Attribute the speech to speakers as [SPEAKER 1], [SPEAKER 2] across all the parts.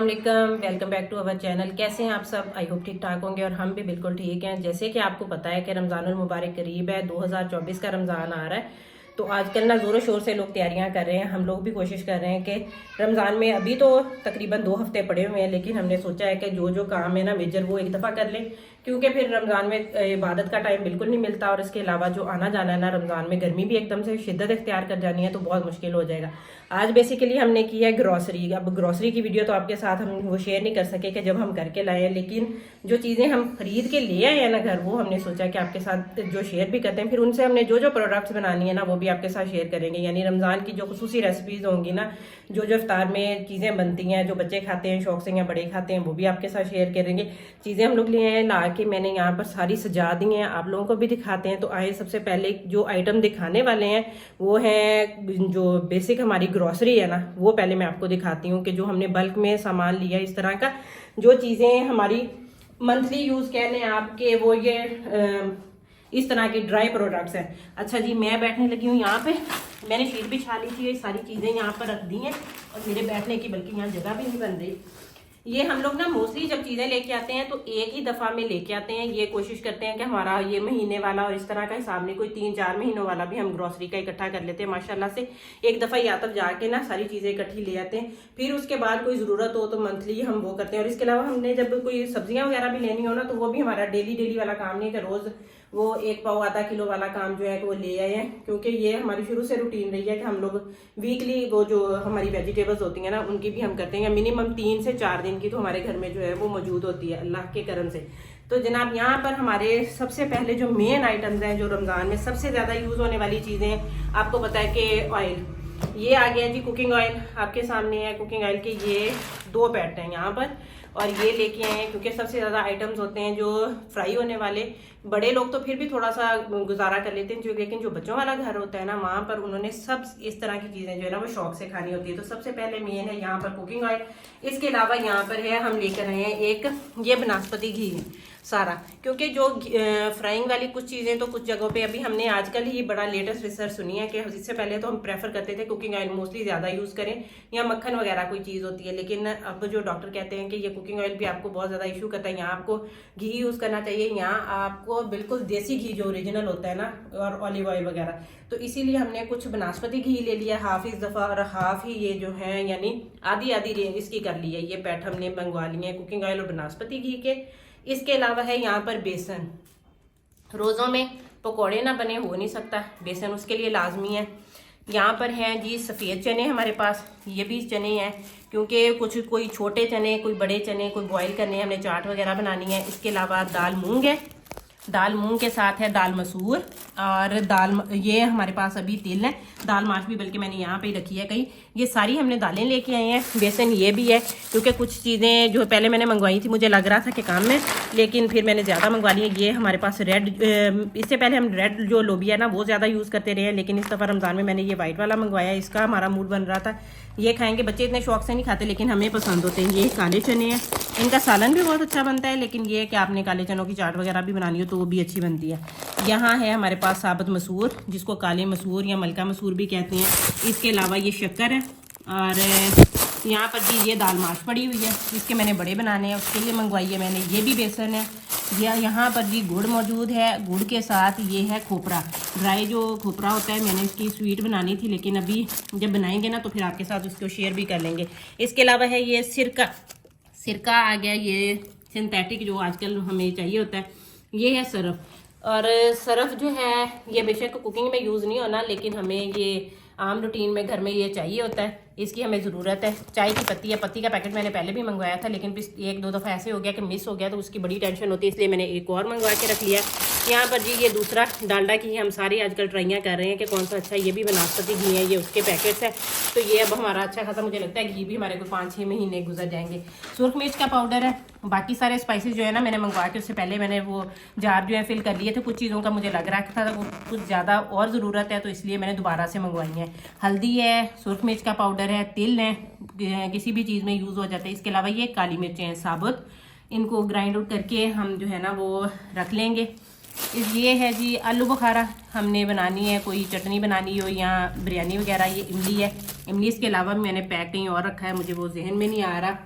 [SPEAKER 1] वालेकुम, welcome back to our channel. कैसे हैं आप सब? आई होप ठीक ठाक होंगे और हम भी बिल्कुल ठीक हैं। जैसे कि आपको पता है कि रमज़ानुल मुबारक करीब है, 2024 का रमज़ान आ रहा है। तो आजकल ना ज़ोरों शोर से लोग तैयारियां कर रहे हैं। हम लोग भी कोशिश कर रहे हैं कि रमज़ान में अभी तो तकरीबन 2 हफ्ते पड़े हुए हैं, लेकिन हमने सोचा है कि जो जो काम है ना मेजर वो एक दफ़ा कर लें, क्योंकि फिर रमज़ान में इबादत का टाइम बिल्कुल नहीं मिलता। और इसके अलावा जो आना जाना है ना, रमज़ान में गर्मी भी एकदम से शिद्दत इख्तियार कर जानी है तो बहुत मुश्किल हो जाएगा। आज बेसिकली हमने की है ग्रॉसरी। अब ग्रॉसरी की वीडियो तो आपके साथ हम वो शेयर नहीं कर सके कि जब हम करके लाए हैं, लेकिन जो चीज़ें हम खरीद के ले आए हैं ना घर, वो हमने सोचा कि आपके साथ जो शेयर भी करते हैं। फिर उनसे हमने जो जो प्रोडक्ट्स बनानी है ना वो भी आपके साथ शेयर करेंगे। यानी रमज़ान की जो खुसूसी रेसिपीज़ होंगी ना, जो जो इफ्तार में चीज़ें बनती हैं, जो बच्चे खाते हैं शौक से या बड़े खाते हैं, वो भी आपके साथ शेयर करेंगे। चीज़ें हम लोग लिए हैं ला के, मैंने यहाँ पर सारी सजा दी हैं, आप लोगों को भी दिखाते हैं। तो आए सबसे पहले जो आइटम दिखाने वाले हैं वो है जो बेसिक हमारी ग्रॉसरी है ना, वो पहले मैं आपको दिखाती हूँ कि जो हमने बल्क में सामान लिया इस तरह का, जो चीज़ें हमारी मंथली यूज़ कह लें आपके, वो ये इस तरह के ड्राई प्रोडक्ट्स हैं। अच्छा जी, मैं बैठने लगी हूँ यहाँ पे। मैंने शीट बिछा ली थी, ये सारी चीज़ें यहाँ पर रख दी हैं और मेरे बैठने की बल्कि यहाँ जगह भी नहीं बन रही। ये हम लोग ना मोस्टली जब चीज़ें लेके आते हैं तो एक ही दफ़ा में लेके आते हैं। ये कोशिश करते हैं कि हमारा ये महीने वाला और इस तरह का हिसाब नहीं, कोई 3-4 महीनों वाला भी हम ग्रॉसरी का इकट्ठा कर लेते हैं माशाल्लाह से। एक दफ़ा या तब जाके ना सारी चीज़ें इकट्ठी ले आते हैं। फिर उसके बाद कोई ज़रूरत हो तो मंथली हम वो करते हैं। और इसके अलावा हमने जब कोई सब्जियां वगैरह भी लेनी हो ना, तो वो भी हमारा डेली वाला काम नहीं है कि रोज़ वो 1 पाव आधा किलो वाला काम जो है वो ले आए हैं, क्योंकि ये हमारी शुरू से रूटीन रही है कि हम लोग वीकली वो जो हमारी वेजिटेबल्स होती हैं ना उनकी भी हम करते हैं। मिनिमम 3 से 4 दिन की तो हमारे घर में जो है वो मौजूद होती है अल्लाह के करम से। तो जनाब यहाँ पर हमारे सबसे पहले जो मेन आइटम्स हैं, जो रमज़ान में सबसे ज़्यादा यूज़ होने वाली चीज़ें, आपको पता है कि ऑयल, ये आ गया जी कुकिंग ऑयल। आपके सामने है कुकिंग ऑयल के ये 2 पैकेट हैं यहाँ पर, और ये लेके आए हैं क्योंकि सबसे ज़्यादा आइटम्स होते हैं जो फ्राई होने वाले। बड़े लोग तो फिर भी थोड़ा सा गुजारा कर लेते हैं, लेकिन जो बच्चों वाला घर होता है ना, वहाँ पर उन्होंने सब इस तरह की चीज़ें जो है ना वो शौक से खानी होती है। तो सबसे पहले मेन है यहाँ पर कुकिंग ऑयल। इसके अलावा यहाँ पर है, हम लेकर आए हैं एक ये बनास्पति घी सारा, क्योंकि जो फ्राइंग वाली कुछ चीज़ें तो कुछ जगहों पे अभी हमने आजकल ही बड़ा लेटेस्ट रिसर्च सुनी है कि इससे पहले तो हम प्रेफर करते थे कुकिंग ऑयल मोस्टली ज़्यादा यूज़ करें या मक्खन वगैरह कोई चीज़ होती है, लेकिन अब जो डॉक्टर कहते हैं कि ये कुकिंग ऑयल भी आपको बहुत ज़्यादा इशू करता है। यहाँ आपको घी यूज़ करना चाहिए, यहाँ आपको बिल्कुल देसी घी जो ओरिजिनल होता है ना, और ऑलिव ऑयल वगैरह। तो इसीलिए हमने कुछ बनास्पति घी ले लिया हाफ इस दफ़ा, और हाफ ही ये जो है यानी आधी आधी रेंज इसकी कर ली है। ये पैट हमने मंगवा लिए हैं कुकिंग ऑयल और बनास्पति घी के। इसके अलावा है यहाँ पर बेसन। रोज़ों में पकौड़े ना बने हो नहीं सकता, बेसन उसके लिए लाजमी है। यहाँ पर हैं जी सफ़ेद चने हमारे पास, ये भी चने हैं क्योंकि कुछ कोई छोटे चने, कोई बड़े चने, कोई बॉईल करने, हमने चाट वगैरह बनानी है। इसके अलावा दाल मूंग है, दाल मूंग के साथ है दाल मसूर, और दाल ये हमारे पास अभी तिल है, दाल माश भी बल्कि मैंने यहाँ पे ही रखी है कहीं। ये सारी हमने दालें लेके आए हैं। बेसन ये भी है क्योंकि कुछ चीज़ें जो पहले मैंने मंगवाई थी मुझे लग रहा था कि काम में, लेकिन फिर मैंने ज़्यादा मंगवा ली है। ये हमारे पास रेड, इससे पहले हम रेड जो लोबिया है ना वो ज़्यादा यूज़ करते रहे हैं, लेकिन इस दफ़ा रमज़ान में मैंने ये वाइट वाला मंगवाया। इसका हमारा मूड बन रहा था, ये खाएंगे। बच्चे इतने शौक से नहीं खाते लेकिन हमें पसंद होते हैं। ये काले चने हैं, इनका सालन भी बहुत अच्छा बनता है, लेकिन ये कि आपने काले चनों की चाट वगैरह भी बनानी हो तो वो भी अच्छी बनती है। यहाँ है हमारे पास साबुत मसूर, जिसको काले मसूर या मलका मसूर भी कहते हैं। इसके अलावा ये शक्कर है, और यहाँ पर जी ये दाल माश पड़ी हुई है, इसके मैंने बड़े बनाने हैं उसके लिए मंगवाई है मैंने। ये भी बेसन है। यहाँ पर जी गुड़ मौजूद है, गुड़ के साथ ये है खोपरा, ड्राई जो खोपरा होता है। मैंने इसकी स्वीट बनानी थी, लेकिन अभी जब बनाएंगे ना तो फिर आपके साथ उसको शेयर भी कर लेंगे। इसके अलावा है ये सिरका आ गया, ये सिंथेटिक जो आजकल हमें चाहिए होता है। ये है सरफ, और सरफ जो है ये बेशक कुकिंग में यूज़ नहीं होना, लेकिन हमें ये आम रूटीन में घर में ये चाहिए होता है, इसकी हमें ज़रूरत है। चाय की पत्ती है, पत्ती का पैकेट मैंने पहले भी मंगवाया था, लेकिन 1-2 दफ़ा ऐसे हो गया कि मिस हो गया, तो उसकी बड़ी टेंशन होती है, इसलिए मैंने एक और मंगवा के रख लिया। यहाँ पर जी ये दूसरा डालडा की हम सारी आजकल ट्राइयाँ कर रहे हैं कि कौन सा अच्छा, ये भी बनास्पति घी है, ये उसके पैकेट्स है। तो ये अब हमारा अच्छा खासा मुझे लगता है घी भी हमारे को 5-6 महीने गुजर जाएंगे। सुरख मिर्च का पाउडर है, बाकी सारे स्पाइसेस जो है ना मैंने मंगवा के उससे पहले मैंने वो जार जो है फिल कर लिए थे। कुछ चीज़ों का मुझे लग रहा था वो कुछ ज़्यादा और ज़रूरत है, तो इसलिए मैंने दोबारा से मंगवाई है। हल्दी है, सुरख मिर्च का पाउडर है, तिल है, किसी भी चीज़ में यूज़ हो जाता है। इसके अलावा ये काली मिर्चें हैं साबुत, इनको ग्राइंड आउट करके हम जो है ना वो रख लेंगे। ये है जी आलू बुखारा, हमने बनानी है, कोई चटनी बनानी हो या बिरयानी वगैरह। ये इमली है, इमली इसके अलावा भी मैंने पैक कहीं और रखा है, मुझे वो जहन में नहीं आ रहा।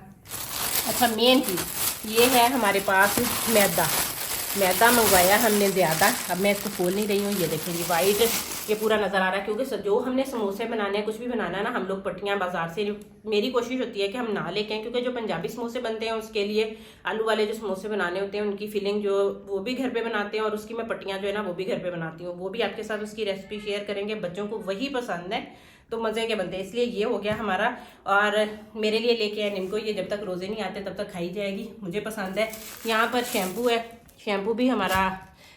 [SPEAKER 1] अच्छा, मेन चीज़ ये है हमारे पास मैदा मंगवाया हमने ज़्यादा। अब मैं इसको खोल नहीं रही हूँ, ये देखेंगे वाइट ये पूरा नज़र आ रहा है, क्योंकि जो हमने समोसे बनाने हैं, कुछ भी बनाना है ना, हम लोग पट्टियाँ बाजार से, मेरी कोशिश होती है कि हम ना लेके आएं, क्योंकि जो पंजाबी समोसे बनते हैं उसके लिए आलू वाले जो समोसे बनाने होते हैं उनकी फिलिंग जो वो भी घर पे बनाते हैं, और उसकी मैं पट्टियाँ जो है ना वो भी घर पे बनाती हूँ। वो भी आपके साथ उसकी रेसिपी शेयर करेंगे, बच्चों को वही पसंद है तो मज़े के बनते हैं। इसलिए ये हो गया हमारा। और मेरे लिए लेके आए निम्को, ये जब तक रोज़े नहीं आते तब तक खाई जाएगी, मुझे पसंद है। यहाँ पर शैम्पू है, शैम्पू भी हमारा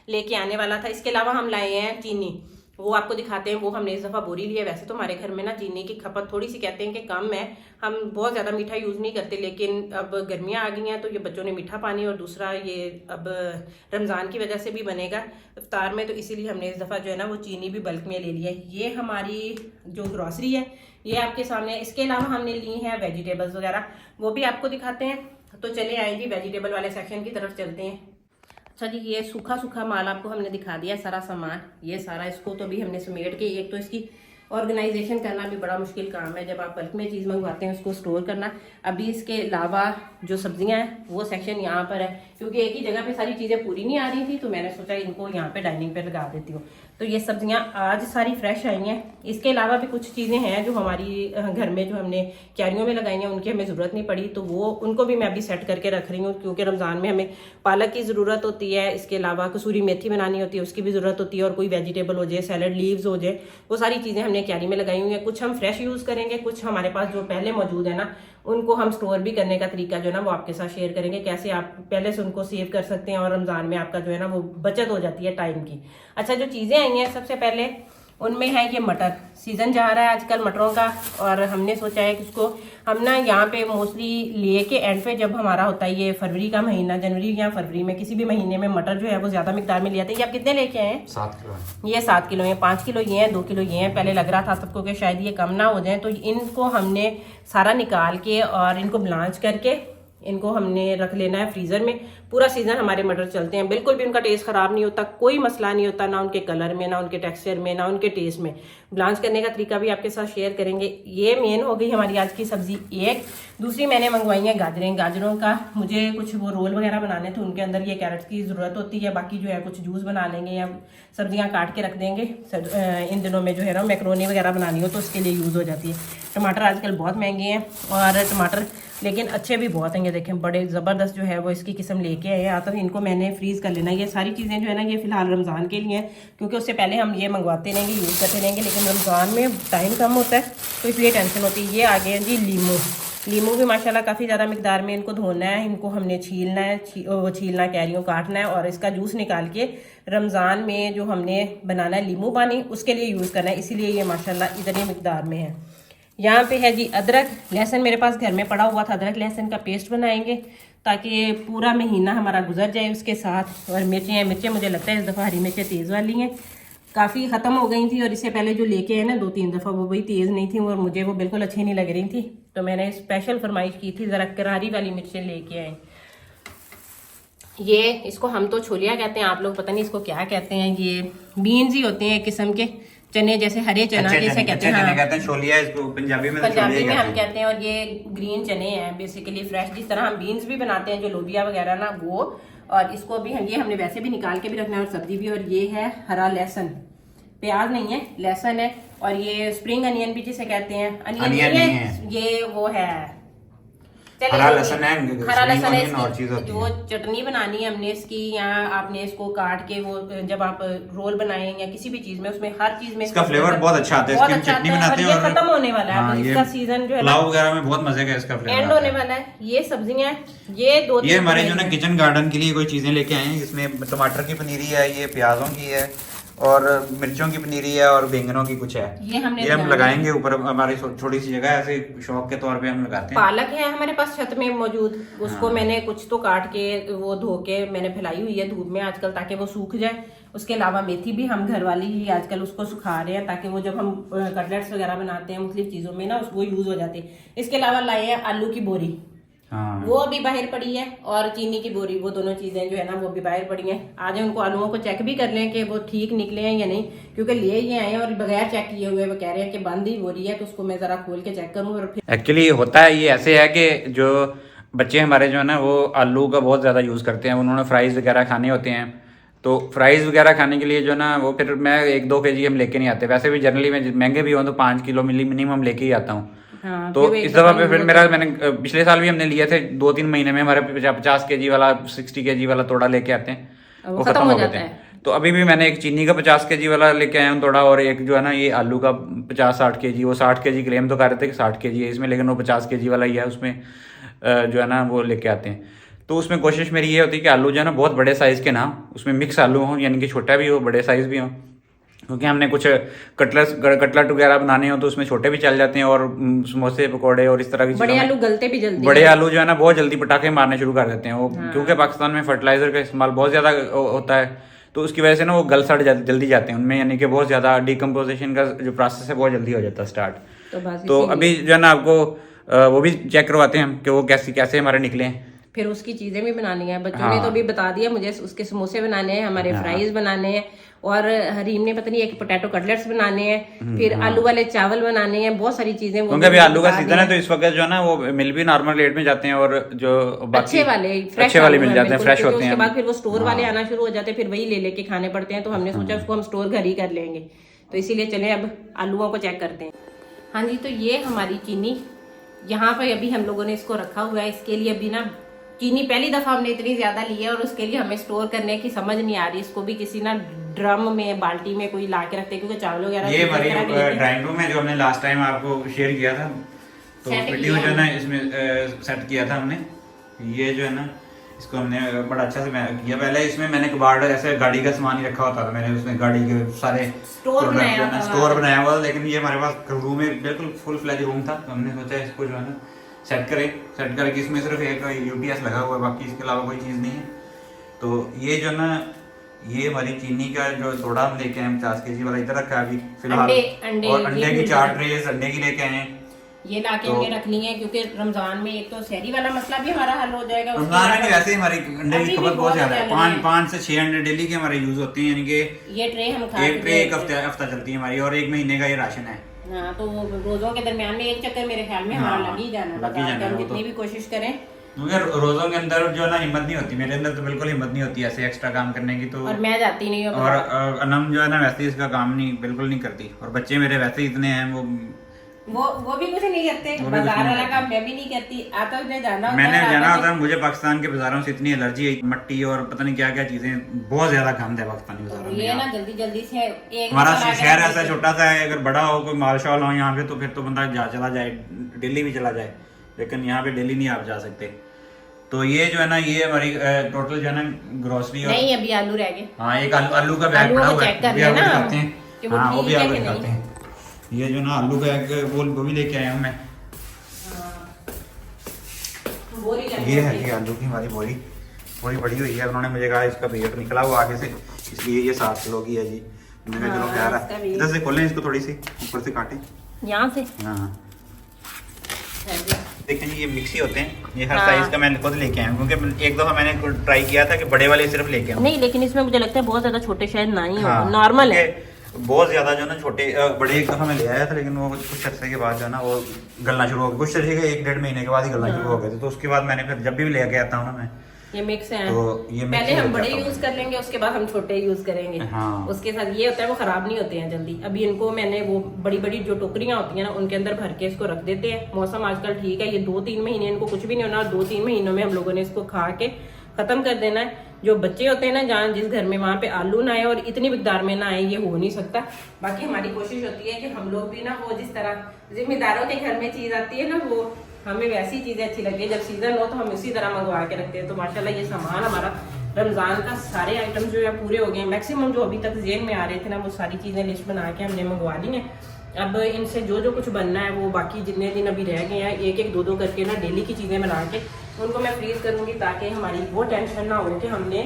[SPEAKER 1] लेके आने वाला था। इसके अलावा हम लाए हैं चीनी, वो आपको दिखाते हैं। वो हमने इस दफ़ा बोरी लिया। वैसे तो हमारे घर में ना चीनी की खपत थोड़ी सी कहते हैं कि कम है, हम बहुत ज़्यादा मीठा यूज़ नहीं करते, लेकिन अब गर्मियाँ आ गई हैं तो ये बच्चों ने मीठा पानी, और दूसरा ये अब रमज़ान की वजह से भी बनेगा इफ्तार में, तो इसीलिए हमने इस दफ़ा जो है ना वो चीनी भी बल्क में ले लिया है। ये हमारी जो ग्रॉसरी है ये आपके सामने। इसके अलावा हमने ली हैं वेजिटेबल्स वगैरह, वो भी आपको दिखाते हैं। तो चले आए जी, वेजिटेबल वाले सेक्शन की तरफ चलते हैं। अच्छा जी, ये सूखा सूखा माल आपको हमने दिखा दिया, सारा सामान ये सारा, इसको तो भी हमने समेट के, एक तो इसकी ऑर्गेनाइजेशन करना भी बड़ा मुश्किल काम है जब आप बल्क में चीज़ मंगवाते हैं, उसको स्टोर करना। अभी इसके अलावा जो सब्जियां हैं वो सेक्शन यहाँ पर है, क्योंकि एक ही जगह पे सारी चीज़ें पूरी नहीं आ रही थी, तो मैंने सोचा इनको यहाँ पे डाइनिंग पे लगा देती हूँ। तो ये सब्जियां आज सारी फ्रेश आई हैं। इसके अलावा भी कुछ चीज़ें हैं जो हमारी घर में जो हमने क्यारियों में लगाई हैं, उनकी हमें ज़रूरत नहीं पड़ी, तो वो उनको भी मैं अभी सेट करके रख रही हूँ, क्योंकि रमज़ान में हमें पालक की ज़रूरत होती है। इसके अलावा कसूरी मेथी बनानी होती है, उसकी भी ज़रूरत होती है, और कोई वेजिटेबल हो जाए, सैलड लीव्स हो जाए, वो सारी चीज़ें हमने क्यारी में लगाई हुई हैं। कुछ हम फ्रेश यूज़ करेंगे, कुछ हमारे पास जो पहले मौजूद है ना उनको हम स्टोर भी करने का तरीका जो है ना वो आपके साथ शेयर करेंगे, कैसे आप पहले से उनको सेव कर सकते हैं, और रमज़ान में आपका जो है ना वो बचत हो जाती है टाइम की। अच्छा, जो चीज़ें आई हैं सबसे पहले उनमें है ये मटर। सीज़न जा रहा है आजकल मटरों का, और हमने सोचा है कि उसको हम ना यहाँ पे मोस्टली लिए के एंड पे, जब हमारा होता है ये फरवरी का महीना, जनवरी या फरवरी में किसी भी महीने में मटर जो है वो ज़्यादा मिकदार में ले आते हैं। ये आप कितने लेके आए हैं?
[SPEAKER 2] 7 किलो।
[SPEAKER 1] ये 7 किलो है, 5 किलो ये हैं, 2 किलो ये हैं। पहले लग रहा था सबको कि शायद ये कम ना हो जाए, तो इनको हमने सारा निकाल के और इनको ब्लांच करके इनको हमने रख लेना है फ्रीज़र में। पूरा सीज़न हमारे मटर चलते हैं, बिल्कुल भी उनका टेस्ट ख़राब नहीं होता, कोई मसला नहीं होता, ना उनके कलर में, ना उनके टेक्सचर में, ना उनके टेस्ट में। ब्लांच करने का तरीका भी आपके साथ शेयर करेंगे। ये मेन हो गई हमारी आज की सब्ज़ी एक। दूसरी मैंने मंगवाई है गाजरें। गाजरों का मुझे कुछ वो रोल वगैरह बनाने थे, उनके अंदर ये कैरेट्स की ज़रूरत होती है। बाकी जो है कुछ जूस बना लेंगे या सब्जियाँ काट के रख देंगे, इन दिनों में जो है ना मैक्रोनी वगैरह बनानी हो तो उसके लिए यूज़ हो जाती है। टमाटर आजकल बहुत महंगे हैं, और टमाटर लेकिन अच्छे भी बहुत हैं। ये देखें बड़े ज़बरदस्त जो है वो इसकी किस्म लेके आए हैं। तो इनको मैंने फ्रीज़ कर लेना। ये सारी चीज़ें जो है ना ये फ़िलहाल रमज़ान के लिए हैं, क्योंकि उससे पहले हम ये मंगवाते रहेंगे, यूज़ करते रहेंगे, लेकिन रमज़ान में टाइम कम होता है तो इसलिए टेंशन होती है। ये आ गए हैं जी लीमू भी माशाल्लाह काफ़ी ज़्यादा मिकदार में इनको धोना है, इनको हमने छीलना है, छीलना कैरियों काटना है, और इसका जूस निकाल के रमज़ान में जो हमने बनाना है लीमू पानी उसके लिए यूज़ करना है, इसीलिए ये माशाल्लाह इतनी मिकदार में है। यहाँ पे है जी अदरक लहसुन, मेरे पास घर में पड़ा हुआ था, अदरक लहसुन का पेस्ट बनाएंगे ताकि पूरा महीना हमारा गुजर जाए उसके साथ। और मिर्चें मुझे लगता है इस दफ़ा हरी मिर्चें तेज़ वाली हैं, काफ़ी ख़त्म हो गई थी, और इससे पहले जो लेके आए ना 2-3 दफ़ा वो भी तेज़ नहीं थी और मुझे वो बिल्कुल अच्छी नहीं लग रही थी, तो मैंने स्पेशल फरमाइश की थी ज़रा करारी वाली मिर्चें लेके आए। ये इसको हम तो छोलिया कहते हैं, आप लोग पता नहीं इसको क्या कहते हैं। ये बीन्स ही होते हैं एक किस्म के चने, जैसे हरे चना जैसे कहते हैं, हाँ,
[SPEAKER 2] कहते हैं छोलिया, इसको पंजाबी में
[SPEAKER 1] हम कहते हैं। और ये ग्रीन चने हैं बेसिकली फ्रेश, जिस तरह हम बीन्स भी बनाते हैं जो लोबिया वगैरह ना वो। और इसको भी ये हमने वैसे भी निकाल के भी रखना है, और सब्जी भी। और ये है हरा लहसुन, प्याज नहीं है लहसुन है। और ये स्प्रिंग अनियन भी जिसे कहते हैं, अनियन नहीं है, ये वो है हरा लहसुन है,
[SPEAKER 2] और चीज होती
[SPEAKER 1] जो चटनी बनानी है हमने इसकी, यहाँ आपने इसको काट के वो जब आप रोल बनाएं या किसी भी चीज में, उसमें हर चीज में
[SPEAKER 2] इसका फ्लेवर बहुत अच्छा आता है। इसकी चटनी बनाते हैं, और
[SPEAKER 1] खत्म होने वाला है इसका सीजन जो है
[SPEAKER 2] पुलाव वगैरह में बहुत मजे का इसका फ्लेवर
[SPEAKER 1] एंड होने वाला है। ये सब्जियां ये
[SPEAKER 2] हमारे जो ना किचन गार्डन के लिए कोई चीजें लेके आए हैं, इसमें टमाटर की पनीरी है, ये प्याजों की है, और मिर्चों की पनीरी है, और बैंगनों की कुछ है। ये हम लगाएंगे ऊपर, हमारी छोटी सी जगह है, ऐसे शौक के तौर पे हम लगाते हैं।
[SPEAKER 1] पालक है हमारे पास छत में मौजूद, उसको मैंने कुछ तो काट के वो धो के मैंने फैलाई हुई है धूप में आजकल ताकि वो सूख जाए। उसके अलावा मेथी भी हम घर वाली ही आजकल उसको सुखा रहे हैं ताकि वो जब हम कटलेट्स वगैरह बनाते हैं मुख्तलिफ चीजों में ना वो यूज हो जाती है। इसके अलावा लाए हैं आलू की बोरी,
[SPEAKER 2] हाँ।
[SPEAKER 1] वो अभी बाहर पड़ी है, और चीनी की बोरी, वो दोनों चीजें जो है ना वो भी बाहर पड़ी हैं। आज उनको आलूओं को चेक भी कर लें कि वो ठीक निकले हैं या नहीं, क्योंकि लिए ये आए और बगैर चेक किए हुए वो कह रहे हैं कि बंद ही बोरी है, तो उसको मैं जरा खोल के चेक करूँ। और फिर
[SPEAKER 2] एक्चुअली होता है ये ऐसे है कि जो बच्चे हमारे जो है ना वो आलू का बहुत ज़्यादा यूज़ करते हैं, उन्होंने फ्राइज़ वगैरह खाने होते हैं, तो फ्राइज़ वगैरह खाने के लिए जो है ना वो फिर मैं 1-2 kg हम लेके नहीं आते। वैसे भी जनरली मैं महंगे भी हों तो 5 किलो मिनिमम लेके ही आता हूँ।
[SPEAKER 1] हाँ,
[SPEAKER 2] तो
[SPEAKER 1] फिर
[SPEAKER 2] इस
[SPEAKER 1] एक
[SPEAKER 2] दफ़ा
[SPEAKER 1] दफा
[SPEAKER 2] पे फिर
[SPEAKER 1] वो
[SPEAKER 2] मेरा मैंने पिछले साल भी हमने लिए थे, 2-3 महीने में हमारे 50 kg वाला 60 kg वाला तोड़ा लेके आते हैं,
[SPEAKER 1] वो
[SPEAKER 2] खत्म
[SPEAKER 1] खत्म
[SPEAKER 2] हो
[SPEAKER 1] हो
[SPEAKER 2] गए
[SPEAKER 1] जाता
[SPEAKER 2] थे।
[SPEAKER 1] है।
[SPEAKER 2] तो अभी भी मैंने एक चीनी का 50 kg वाला लेके आया हूँ तोड़ा, और एक जो है ना ये आलू का 50-60 kg। वो 60 kg क्लेम तो कर रहे थे कि 60 kg है इसमें, लेकिन वो 50 kg वाला ही है उसमें। जो है ना वो लेके आते हैं। तो उसमें कोशिश मेरी ये होती है कि आलू जो है ना बहुत बड़े साइज़ के ना, उसमें मिक्स आलू हों, यानी कि छोटा भी हो बड़े साइज़ भी हों, क्योंकि हमने कुछ कटलेट वगैरह बनाने हो तो उसमें छोटे भी चल जाते हैं, और समोसे पकौड़े और इस तरह की
[SPEAKER 1] बड़े
[SPEAKER 2] चीज़ों
[SPEAKER 1] आलू
[SPEAKER 2] में
[SPEAKER 1] गलते भी जल्दी
[SPEAKER 2] बड़े
[SPEAKER 1] हैं।
[SPEAKER 2] आलू जो है ना बहुत जल्दी पटाखे मारने शुरू कर देते हैं वो,
[SPEAKER 1] हाँ।
[SPEAKER 2] क्योंकि पाकिस्तान में फर्टिलाइजर का इस्तेमाल बहुत ज़्यादा होता है, तो उसकी वजह से ना वो गल सड़ जल्दी जाते हैं उनमें, यानी कि बहुत ज़्यादा डिकम्पोजिशन का जो प्रोसेस है बहुत जल्दी हो जाता है स्टार्ट।
[SPEAKER 1] तो बस
[SPEAKER 2] तो
[SPEAKER 1] इसीलिए
[SPEAKER 2] अभी जो है ना आपको वो भी चेक करवाते हैं हम कि वो कैसे हमारे निकले हैं।
[SPEAKER 1] फिर उसकी चीजें भी बनानी है। बच्चों
[SPEAKER 2] हाँ।
[SPEAKER 1] ने तो अभी बता दिया मुझे, उसके समोसे बनाने हैं, हमारे
[SPEAKER 2] हाँ।
[SPEAKER 1] फ्राइज बनाने हैं, और हरीम ने पता नहीं एक पोटैटो कटलेट्स बनाने हैं, फिर आलू वाले चावल बनाने हैं, बहुत सारी चीजें वो
[SPEAKER 2] क्योंकि अभी आलू का
[SPEAKER 1] बता
[SPEAKER 2] सीजन है, तो
[SPEAKER 1] दी
[SPEAKER 2] इस वक्त जो है ना वो मिल भी नॉर्मल रेट में जाते हैं, और जो बाकी
[SPEAKER 1] अच्छे वाले फ्रेश
[SPEAKER 2] अच्छे वाले
[SPEAKER 1] आलू
[SPEAKER 2] मिल
[SPEAKER 1] हैं
[SPEAKER 2] जाते हैं,
[SPEAKER 1] बिल्कुल,
[SPEAKER 2] फ्रेश
[SPEAKER 1] क्योंकि
[SPEAKER 2] होते हैं।
[SPEAKER 1] उसके बाद फिर वो स्टोर वाले
[SPEAKER 2] हाँ।
[SPEAKER 1] आना शुरू हो जाते हैं, फिर वही ले लेके खाने पड़ते हैं, तो हमने सोचा उसको हम स्टोर घर ही कर लेंगे। तो इसीलिए चले अब आलूओं को चेक करते हैं। हाँ जी, तो ये हमारी चीनी यहाँ पर अभी हम लोगों ने इसको रखा हुआ है। इसके लिए अभी ना चीनी पहली दफा हमने इतनी ज्यादा ली है, और उसके लिए हमें स्टोर करने की समझ नहीं आ रही। इसको भी किसी ना ड्रम में बाल्टी में कोई ला के रखते हैं, क्योंकि चावल वगैरह
[SPEAKER 2] ये हमारी ड्राइंग रूम है जो हमने लास्ट टाइम आपको शेयर किया था, तो वीडियो जो है ना इसमें सेट किया था हमने। ये जो है ना इसको हमने बड़ा अच्छा से किया। पहले इसमें मैंने कबाड़ ऐसे गाड़ी का सामान ही रखा होता था, मैंने उसमें गाड़ी के सारे स्टोर बनाया हुआ, लेकिन ये हमारे पास रूम में बिल्कुल फुल फ्लैज रूम था, तो हमने सोचा इसको जो है ना सेट करके इसमें सिर्फ एक यूपीएस लगा हुआ है, बाकी इसके अलावा कोई चीज़ नहीं है। तो ये जो ना ये हमारी चीनी का जो तोड़ा हम लेके आए 50 kg वाला इधर रखा है अभी फिलहाल, और अंडे की 4 ट्रेस अंडे की लेके आए हैं।
[SPEAKER 1] ये लाके हमने रखनी है, क्योंकि रमजान में एक तो शहरी वाला मसला भी हमारा हल हो जाएगा।
[SPEAKER 2] रमजान में वैसे ही हमारी अंडे की खपत बहुत ज्यादा है, 5 से 6 अंडे डेली के हमारे यूज होते हैं, यानी कि
[SPEAKER 1] ये ट्रे हम
[SPEAKER 2] एक हफ्ता चलती है हमारी, और 1 महीने का ये राशन है।
[SPEAKER 1] हाँ, तो रोजों के दरमियान में एक चक्कर मेरे ख्याल में हमारा लग ही जाना, हम जितनी भी कोशिश करें,
[SPEAKER 2] क्योंकि रोजों के अंदर जो है ना हिम्मत नहीं होती, मेरे अंदर तो बिल्कुल हिम्मत नहीं होती ऐसे एक्स्ट्रा काम करने की। तो
[SPEAKER 1] और मैं जाती नहीं हूँ,
[SPEAKER 2] और अनम जो है ना वैसे इसका काम नहीं बिल्कुल नहीं करती, और बच्चे मेरे वैसे ही इतने हैं
[SPEAKER 1] वो भी कुछ नहीं करते, बाजार वाला काम मैं भी नहीं करती। आता मैंने
[SPEAKER 2] जाना होता है, मुझे पाकिस्तान के बाजारों से इतनी एलर्जी है, मट्टी और पता नहीं क्या क्या चीजें, बहुत ज्यादा गंद है पाकिस्तानी बाजारों में।
[SPEAKER 1] ये ना जल्दी से एक
[SPEAKER 2] हमारा शहर ऐसा छोटा सा है, अगर बड़ा हो कोई माल शाल हो यहाँ पे तो फिर तो बंदा चला जाए, दिल्ली भी चला जाए, लेकिन यहाँ पे दिल्ली नहीं आप जा सकते। तो ये जो है ना ये हमारी टोटल जो है ना ग्रोसरी,
[SPEAKER 1] नहीं अभी आलू रह गए।
[SPEAKER 2] हाँ, एक आलू का बैग पड़ा हुआ है, दिखाते हैं। हाँ, वो भी आपको दिखाते हैं। ये जो ना आलू का वो भी लेके आया हूँ मैं। ये है कि आलू की हमारी बोरी बड़ी हुई है, उन्होंने मुझे कहा इसका पेट निकला हुआ आगे से, इसलिए ये 7 किलो की है जी। मैंने कहा चलो क्या रहा, इधर से खोलें इसको, थोड़ी सी ऊपर से काटें
[SPEAKER 1] यहाँ से।
[SPEAKER 2] हाँ देखें जी, ये मिक्सी होते हैं, ये हर साइज का मैंने खुद लेके आया हूँ, क्योंकि एक दफा मैंने ट्राई किया था कि बड़े वाले सिर्फ लेके आऊँ।
[SPEAKER 1] नहीं, लेकिन इसमें मुझे लगता है बहुत ज्यादा छोटे शायद ना ही हो, नॉर्मल है।
[SPEAKER 2] बहुत ज्यादा जो ना छोटे बड़े एक दफा मैं ले आया था, लेकिन वो कुछ अर्से के बाद जो है ना वो गलना शुरू हो गया, कुछ अर्से के 1-1.5 महीने के बाद ही गलना शुरू हो गए थे। तो उसके बाद मैंने फिर जब भी लेके आता हूँ ना मैं,
[SPEAKER 1] ये मिक्स है,
[SPEAKER 2] तो ये
[SPEAKER 1] पहले हम बड़े यूज कर लेंगे, उसके बाद हम छोटे यूज करेंगे।
[SPEAKER 2] हाँ।
[SPEAKER 1] उसके साथ ये होता है वो खराब नहीं होते हैं जल्दी। अभी इनको मैंने वो बड़ी जो टोकरियां होती हैं ना उनके अंदर भर के इसको रख देते हैं। मौसम आजकल ठीक है, ये 2-3 महीने इनको कुछ भी नहीं होना, और 2-3 महीनों में हम लोगों ने इसको खा के खत्म कर देना है। जो बच्चे होते हैं ना, जहाँ जिस घर में वहाँ पे आलू ना आए और इतनी मिकदार में ना आए, ये हो नहीं सकता। बाकी हमारी कोशिश होती है कि हम लोग भी ना वो जिस तरह जिम्मेदारों के घर में चीज आती है ना, वो हमें वैसी चीजें अच्छी लगती है। जब सीजन हो तो हम इसी तरह मंगवा के रखते हैं। तो माशाल्लाह ये सामान हमारा रमजान का सारे आइटम जो है पूरे हो गए। मैक्सिमम जो अभी तक जेन में आ रहे थे ना, वो सारी चीजें लिस्ट बना के हमने मंगवा ली है। अब इनसे जो कुछ बनना है वो बाकी जितने दिन अभी रह गए हैं, 1-1, 2-2 करके ना डेली की चीजें बना के उनको मैं फ्रीज करूंगी, ताकि हमारी वो टेंशन ना हो कि हमने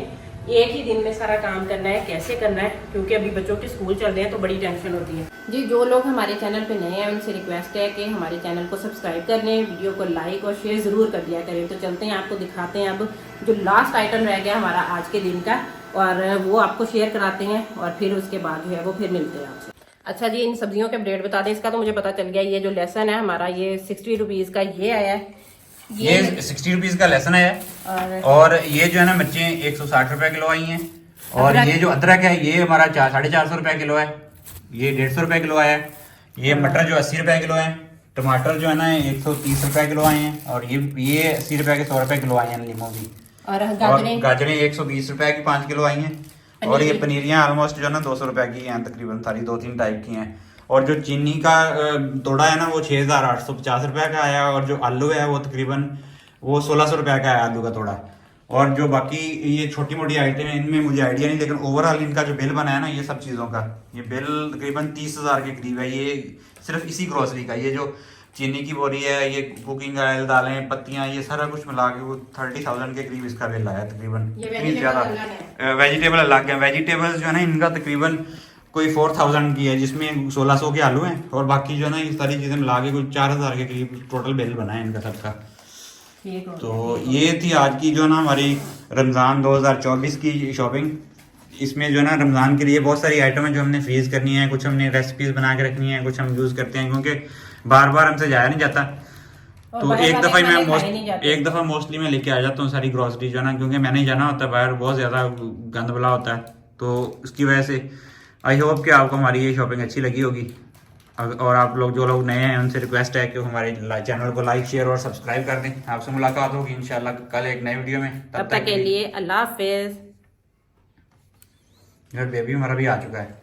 [SPEAKER 1] एक ही दिन में सारा काम करना है, कैसे करना है, क्योंकि अभी बच्चों के स्कूल चल रहे हैं तो बड़ी टेंशन होती है जी। जो लोग हमारे चैनल पे नए हैं उनसे रिक्वेस्ट है कि हमारे चैनल को सब्सक्राइब कर लें, वीडियो को लाइक और शेयर जरूर कर दिया करें। तो चलते हैं, आपको दिखाते हैं अब जो लास्ट आइटम रह गया हमारा आज के दिन का, और वो आपको शेयर कराते हैं, और फिर उसके बाद जो है वो फिर मिलते हैं आपसे। अच्छा जी, इन सब्जियों के रेट बता दें। इसका तो मुझे पता चल गया, ये जो लहसुन है हमारा ये 60 रुपीज़ का ये आया है।
[SPEAKER 2] ये 60 रुपीज का लहसुन है और ये जो है ना मिर्चें 160 रुपए किलो आई हैं। और ये जो अदरक है ये हमारा 450 रुपए किलो है। ये 150 रुपए किलो आया है। ये मटर जो 80 रुपए किलो है। टमाटर जो है ना 130 रुपए किलो आए हैं। और ये 80 रुपए के 100 रुपए किलो आए हैं लीमों की। और गाजरें 120 रुपए की 5 किलो आई हैं। और ये पनीरियाँ ऑलमोस्ट जो है ना 200 रुपए की हैं तकरीबन, सारी 2-3 टाइप की हैं। और जो चीनी का तोड़ा है ना वो 6850 रुपए का आया। और जो आलू है वो तकरीबन वो 1600 रुपए का है आलू का तोड़ा। और जो बाकी ये छोटी मोटी आइटम है इनमें मुझे आइडिया नहीं, लेकिन ओवरऑल इनका जो बिल बना है ना ये सब चीज़ों का, ये बिल तकरीबन 30,000 के करीब है। ये सिर्फ इसी ग्रोसरी का, ये जो चीनी की बोरी है, ये कुकिंग ऑयल, दालें, पत्तियां, ये सारा कुछ मिला के वो 30,000 के करीब इसका बिल आया तकरीबन। इतनी ज़्यादा वेजिटेबल अलग है। वेजिटेबल्स जो है ना इनका तकरीबन कोई 4,000 की है, जिसमें 1600 के आलू हैं। और बाकी जो है ना ये सारी चीज़ें मिला के कुछ 4,000 के करीब टोटल बिल बना है इनका सबका। तो ये थी आज की जो ना हमारी रमज़ान 2024 की शॉपिंग। इसमें जो है ना रमज़ान के लिए बहुत सारी आइटम है जो हमने फ्रीज करनी है, कुछ हमने रेसिपीज बना के रखनी है, कुछ हम यूज़ करते हैं क्योंकि बार बार हमसे जाया नहीं जाता। तो एक दफ़ा मोस्टली मैं लेके आ जाता हूँ सारी ग्रॉसरी जो है ना, क्योंकि मैंने ही जाना होता है बाहर, बहुत ज़्यादा गंद बला होता है। तो उसकी वजह से आई होप कि आपको हमारी ये शॉपिंग अच्छी लगी होगी। और आप लोग जो लोग नए हैं उनसे रिक्वेस्ट है कि हमारे चैनल को लाइक, शेयर और सब्सक्राइब कर दें। आपसे मुलाकात होगी इंशाल्लाह कल एक नई वीडियो में।
[SPEAKER 1] तब तक के लिए अल्लाह हाफिज।
[SPEAKER 2] बेबी हमारा भी आ चुका है।